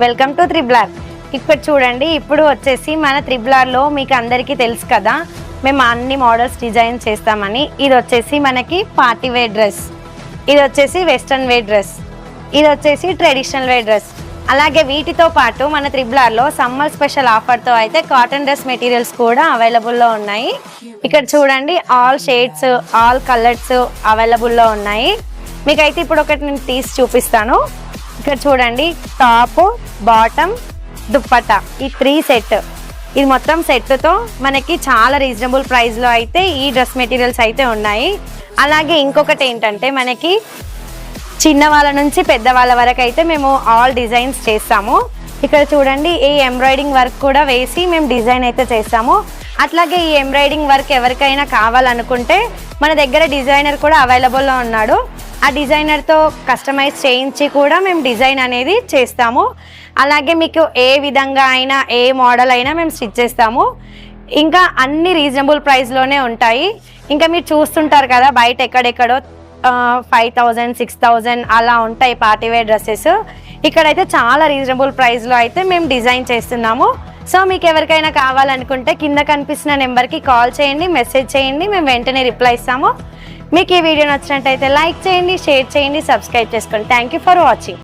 Welcome to triple. ఇక్కడ చూడండి, ఇప్పుడు వచ్చేసి మన త్రిబుల్లో మీకు అందరికీ తెలుసు కదా, మేము అన్ని మోడల్స్ డిజైన్ చేస్తామని. ఇది వచ్చేసి మనకి పార్టీ వేర్ డ్రెస్, ఇది వచ్చేసి వెస్ట్రన్ వేర్ డ్రెస్, ఇది వచ్చేసి ట్రెడిషనల్ వేర్ డ్రెస్. అలాగే వీటితో పాటు మన త్రిబుల్లో సమ్మర్ స్పెషల్ ఆఫర్తో అయితే కాటన్ డ్రెస్ మెటీరియల్స్ కూడా అవైలబుల్లో ఉన్నాయి. ఇక్కడ చూడండి, ఆల్ షేడ్స్, ఆల్ కలర్స్ అవైలబుల్లో ఉన్నాయి. మీకైతే ఇప్పుడు ఒకటి నేను తీసి చూపిస్తాను. ఇక్కడ చూడండి, టాప్, బాటమ్, దుప్పట్టా, ఈ 3 సెట్. ఇది మొత్తం సెట్తో మనకి చాలా రీజనబుల్ ప్రైస్లో అయితే ఈ డ్రెస్ మెటీరియల్స్ అయితే ఉన్నాయి. అలాగే ఇంకొకటి ఏంటంటే, మనకి చిన్నవాళ్ళ నుంచి పెద్దవాళ్ళ వరకు అయితే మేము ఆల్ డిజైన్స్ చేస్తాము. ఇక్కడ చూడండి, ఈ ఎంబ్రాయిడింగ్ వర్క్ కూడా వేసి మేము డిజైన్ అయితే చేస్తాము. అట్లాగే ఈ ఎంబ్రాయిడింగ్ వర్క్ ఎవరికైనా కావాలనుకుంటే మన దగ్గర డిజైనర్ కూడా అవైలబుల్లో ఉన్నాడు. ఆ డిజైనర్తో కస్టమైజ్ చేయించి కూడా మేము డిజైన్ అనేది చేస్తాము. అలాగే మీకు ఏ విధంగా అయినా, ఏ మోడల్ అయినా మేము స్టిచ్ చేస్తాము. ఇంకా అన్ని రీజనబుల్ ప్రైస్లోనే ఉంటాయి. ఇంకా మీరు చూస్తుంటారు కదా, బయట ఎక్కడెక్కడో 5000, 6000 అలా ఉంటాయి పార్టీవేర్ డ్రెస్సెస్. ఇక్కడైతే చాలా రీజనబుల్ ప్రైస్లో అయితే మేము డిజైన్ చేస్తున్నాము. సో మీకు ఎవరికైనా కావాలనుకుంటే కింద కనిపిస్తున్న నెంబర్కి కాల్ చేయండి, మెసేజ్ చేయండి, మేము వెంటనే రిప్లై ఇస్తాము. మీకు ఈ వీడియో నచ్చినట్టయితే లైక్ చేయండి, షేర్ చేయండి, సబ్స్క్రైబ్ చేసుకోండి. Thank you for watching.